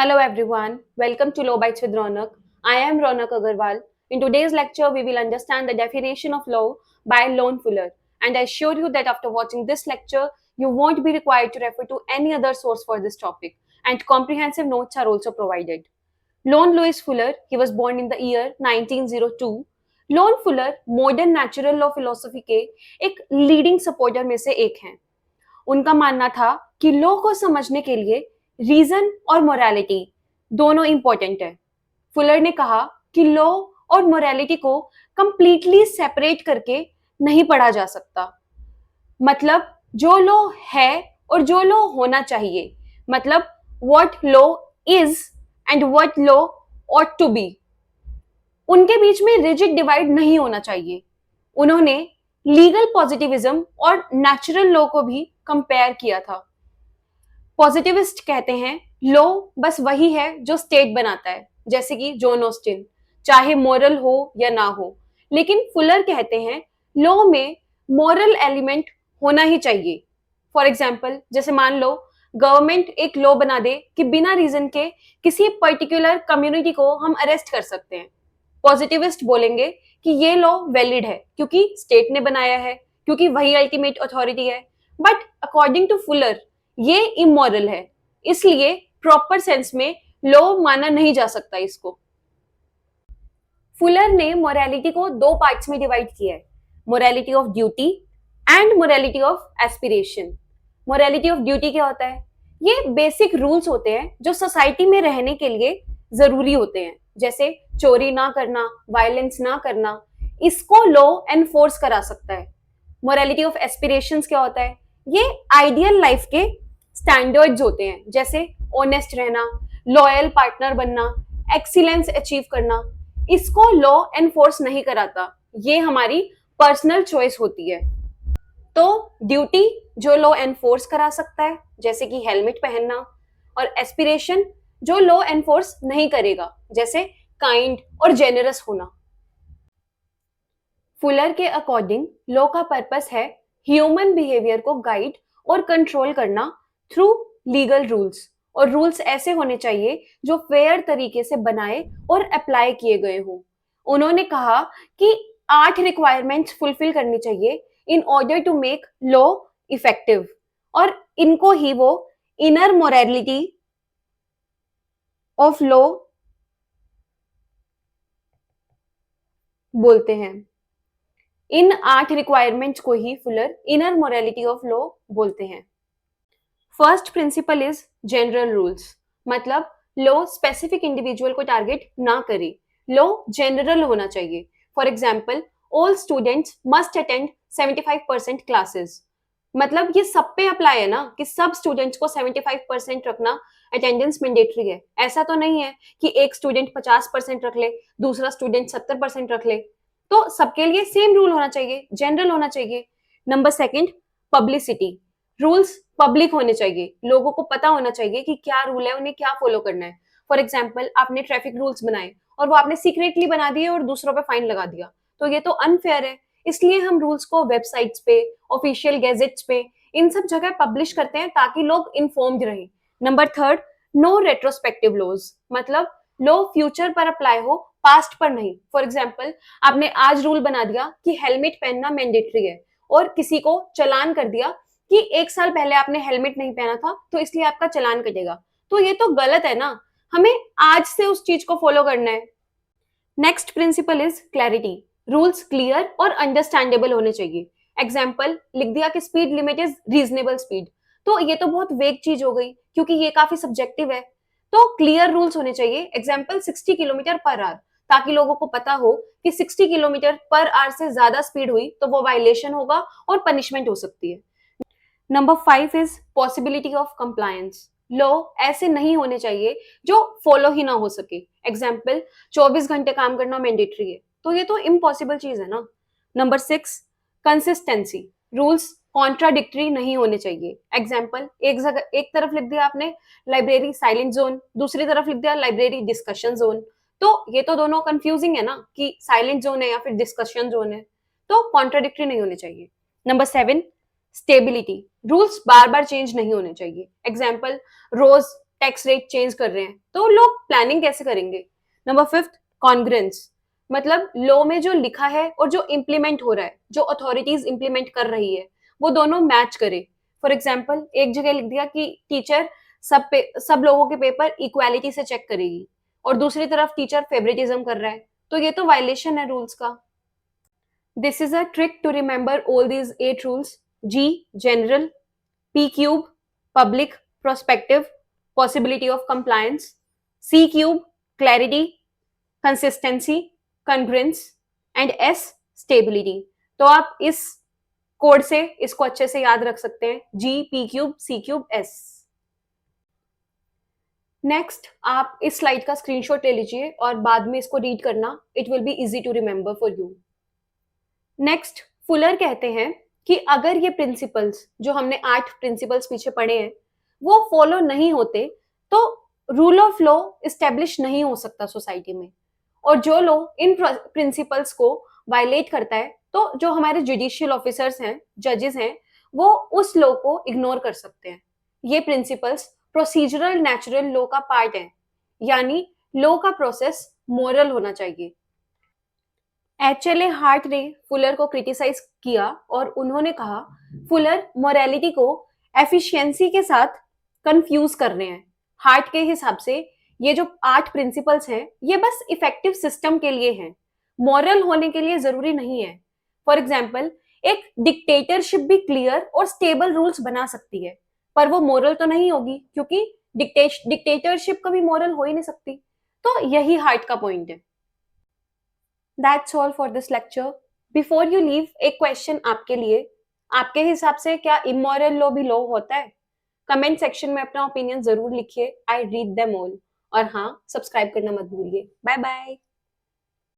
Hello everyone, welcome to Law Bites with Ronak. I am Ronak Agarwal. In today's lecture, we will understand the definition of law by Lone Fuller. And I assure you that after watching this lecture, you won't be required to refer to any other source for this topic. And comprehensive notes are also provided. Lone Louis Fuller, he was born in the year 1902. Loan Fuller modern natural law philosophy के एक leading supporter में से एक हैं। उनका मानना था कि लॉ को समझने के लिए रीजन और मोरालिटी दोनों इंपॉर्टेंट है। फुलर ने कहा कि लॉ और मोरालिटी को कंप्लीटली सेपरेट करके नहीं पढ़ा जा सकता। मतलब जो लॉ है और जो लॉ होना चाहिए, मतलब what law is and what law ought to be, उनके बीच में रिजिड डिवाइड नहीं होना चाहिए। उन्होंने लीगल पॉजिटिविज्म और नेचुरल लॉ को भी कंपेयर किया था। पॉजिटिविस्ट कहते हैं लॉ बस वही है जो स्टेट बनाता है, जैसे कि जॉन ऑस्टिन, चाहे मोरल हो या ना हो। लेकिन फुलर कहते हैं लॉ में मोरल एलिमेंट होना ही चाहिए। फॉर एग्जाम्पल, जैसे मान लो गवर्नमेंट एक लॉ बना दे कि बिना रीजन के किसी पर्टिकुलर कम्युनिटी को हम अरेस्ट कर सकते हैं। पॉजिटिविस्ट बोलेंगे कि ये लॉ वैलिड है क्योंकि स्टेट ने बनाया है, क्योंकि वही अल्टीमेट अथॉरिटी है। बट अकॉर्डिंग टू फुलर ये इमोरल है, इसलिए प्रॉपर सेंस में लॉ माना नहीं जा सकता इसको। फुलर ने मोरालिटी को दो पार्ट्स में डिवाइड किया है, morality of duty and morality of aspiration. Morality of duty क्या होता है? ये बेसिक रूल्स होते हैं जो सोसाइटी में रहने के लिए जरूरी होते हैं, जैसे चोरी ना करना, वायलेंस ना करना, इसको लॉ एनफोर्स करा सकता है। मोरालिटी ऑफ एस्पिरेशंस क्या होता है? ये आइडियल लाइफ के स्टैंडर्ड्स होते हैं, जैसे ऑनेस्ट रहना, लॉयल पार्टनर बनना, एक्सीलेंस अचीव करना। इसको लॉ एनफोर्स नहीं कराता, ये हमारी पर्सनल चॉइस होती है। तो ड्यूटी जो लॉ एनफोर्स करा सकता है, जैसे कि हेलमेट पहनना, और एस्पिरेशन जो लॉ एनफोर्स नहीं करेगा, जैसे काइंड और जेनरस होना। फुलर के अकॉर्डिंग लॉ का पर्पस है ह्यूमन बिहेवियर को गाइड और कंट्रोल करना थ्रू लीगल रूल्स, और रूल्स ऐसे होने चाहिए जो फेयर तरीके से बनाए और अप्लाई किए गए हों। उन्होंने कहा कि 8 रिक्वायरमेंट्स फुलफिल करनी चाहिए in order to make law effective, और इनको ही वो इनर मोरालिटी ऑफ लॉ बोलते हैं। इन 8 रिक्वायरमेंट्स को ही Fuller inner morality of law बोलते हैं। First principle is general rules, मतलब लॉ स्पेसिफिक इंडिविजुअल को टारगेट ना करे, लॉ जनरल होना चाहिए। For example, all students must attend 75% classes, मतलब ये सब पे अप्लाई है ना कि सब स्टूडेंट्स को 75% रखना अटेंडेंस मैंडेटरी है। ऐसा तो नहीं है कि एक स्टूडेंट 50% रख ले, दूसरा स्टूडेंट 70% रख ले। तो सबके लिए सेम रूल होना चाहिए, जनरल होना चाहिए। Number second, publicity. Rules public होने चाहिए, लोगों को पता होना चाहिए कि क्या रूल है, उन्हें क्या फॉलो करना है। फॉर एग्जाम्पल, आपने ट्रैफिक रूल्स बनाए और वो आपने सीक्रेटली बना दिए और दूसरों पे फाइन लगा दिया, तो ये तो अनफेयर है। इसलिए हम रूल्स को वेबसाइट्स पे, ऑफिशियल गैजेट्स पे, इन सब जगह पब्लिश करते हैं ताकि लोग इन्फॉर्म्ड रहें। Number third, no retrospective laws, मतलब लॉ फ्यूचर पर अप्लाई हो, पास्ट पर नहीं। फॉर एग्जाम्पल, आपने आज रूल बना दिया कि हेलमेट पहनना मैंडेटरी है और किसी को चलान कर दिया कि 1 साल पहले आपने हेलमेट नहीं पहना था तो इसलिए आपका चलान कटेगा, तो ये तो गलत है ना। हमें आज से उस चीज को फॉलो करना है। Next principle is clarity. Rules clear और अंडरस्टैंडेबल होने चाहिए। एग्जाम्पल, लिख दिया कि speed limit is reasonable speed, तो ये तो बहुत वेग चीज हो गई क्योंकि ये काफी सब्जेक्टिव है। तो क्लियर रूल्स होने चाहिए। एग्जाम्पल, 60 किलोमीटर पर आवर, ताकि लोगों को पता हो कि 60 किलोमीटर पर आवर से ज्यादा स्पीड हुई तो वो वायलेशन होगा और पनिशमेंट हो सकती है। Number 5 is possibility of compliance. Law ऐसे नहीं होने चाहिए जो फॉलो ही ना हो सके। एग्जाम्पल, 24 घंटे काम करना मैंडेटरी है, तो ये तो इम्पॉसिबल चीज है ना। Number 6, consistency. रूल्स कॉन्ट्राडिक्टरी नहीं होने चाहिए। एग्जाम्पल, एक तरफ लिख दिया आपने लाइब्रेरी साइलेंट जोन, दूसरी तरफ लिख दिया लाइब्रेरी डिस्कशन जोन, तो ये तो दोनों कंफ्यूजिंग है ना कि साइलेंट जोन है या फिर डिस्कशन जोन है, तो कॉन्ट्राडिक्टरी नहीं होने चाहिए। Number 7, stability. रूल्स बार बार चेंज नहीं होने चाहिए। एग्जाम्पल, रोज टैक्स रेट चेंज कर रहे हैं, तो लोग प्लानिंग कैसे करेंगे? नंबर 5, कॉन्ग्रेंस, मतलब लॉ में जो लिखा है और जो इम्प्लीमेंट हो रहा है, जो अथॉरिटीज इम्प्लीमेंट कर रही है, वो दोनों मैच करे। फॉर एग्जाम्पल, एक जगह लिख दिया कि टीचर सब लोगों के पेपर इक्वालिटी से चेक करेगी, और दूसरी तरफ टीचर फेवरेटिज्म कर रहा है, तो ये तो वायलेशन है रूल्स का। This is a trick to remember all these 8 rules: G general, P cube, public, prospective, possibility of compliance; C cube, clarity, consistency, congruence, and S stability. तो आप इस कोड से इसको अच्छे से याद रख सकते हैं: G, P cube, C cube, S. Next, आप इस स्लाइड का स्क्रीनशॉट ले लीजिए और बाद में इसको रीड करना. It will be easy to remember for you. Next, Fuller कहते हैं कि अगर ये प्रिंसिपल्स, जो हमने 8 प्रिंसिपल्स पीछे पढ़े हैं, वो फॉलो नहीं होते, तो रूल ऑफ लॉ इस्टेब्लिश नहीं हो सकता सोसाइटी में. और जो लॉ इन प्रिंसिपल्स को वायलेट करता है, तो जो हमारे जुडिशियल ऑफिसर्स हैं, जजेस हैं, वो उस लॉ को इग्नोर कर सकते हैं. ये प्रिंसिपल्स प्रोसीजरल नेचुरल लॉ का पार्ट है, यानी लॉ का प्रोसेस मोरल होना चाहिए. एचएलए हार्ट ने फुलर को क्रिटिसाइज किया और उन्होंने कहा, फुलर मोरालिटी को एफिशिएंसी के साथ कंफ्यूज कर रहे हैं. हार्ट के हिसाब से ये जो 8 प्रिंसिपल्स हैं, ये बस इफेक्टिव सिस्टम के लिए हैं, मॉरल होने के लिए जरूरी नहीं है. फॉर एग्जाम्पल, एक डिक्टेटरशिप भी क्लियर और स्टेबल रूल्स बना सकती है, पर वो मॉरल तो नहीं होगी, क्योंकि डिक्टेटरशिप कभी मॉरल हो ही नहीं सकती. तो यही हार्ट का पॉइंट है. That's all for this lecture. Before you leave, एक क्वेश्चन आपके लिए. आपके हिसाब से क्या इमोरल लॉ भी लॉ होता है? कमेंट सेक्शन में अपना ओपिनियन जरूर लिखिए. I read them all. और हाँ, सब्सक्राइब करना मत भूलिए. Bye bye.